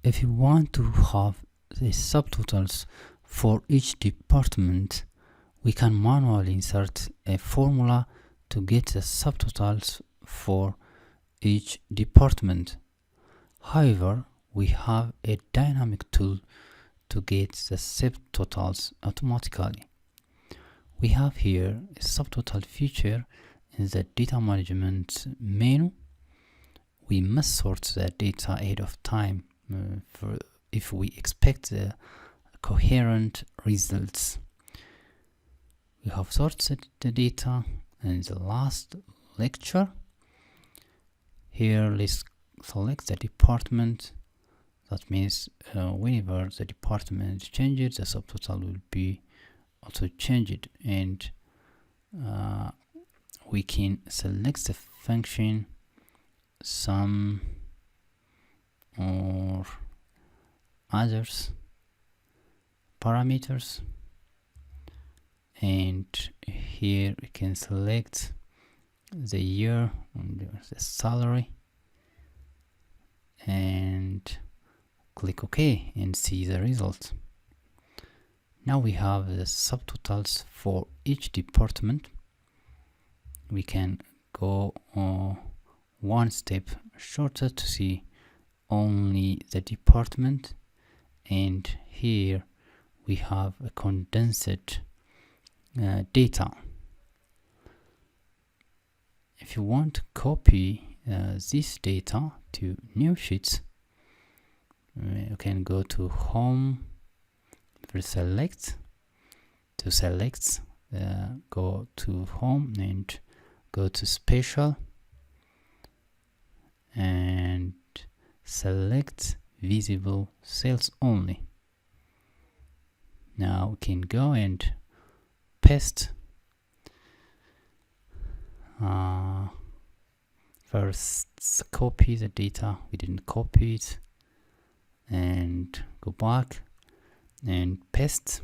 If you want to have the subtotals for each department, we can manually insert a formula to get the subtotals for each department. However, we have a dynamic tool to get the subtotals automatically. We have here a subtotal feature in the data management menu. We must sort the data ahead of time if we expect the coherent results. We have sorted the data in the last lecture. Here, let's select the department. That means whenever the department changes, the subtotal will be also changed, and we can select the function sum or others parameters, and here we can select the year and the salary and click OK and see the result. Now we have the subtotals for each department. We can go one step shorter to see only the department, and here we have a condensed data. If you want to copy this data to new sheets, you can go to home, select, go to home and go to special and select visible cells only. Now we can go and paste. First copy the data, we didn't copy it, and go back and paste.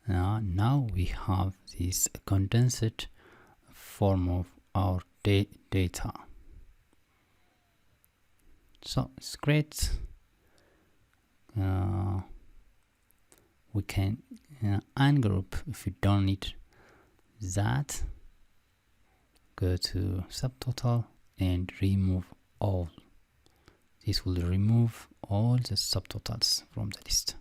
Now we have this condensed form of our data. So it's great. We can ungroup if you don't need that. Go to subtotal and remove all. This will remove all the subtotals from the list.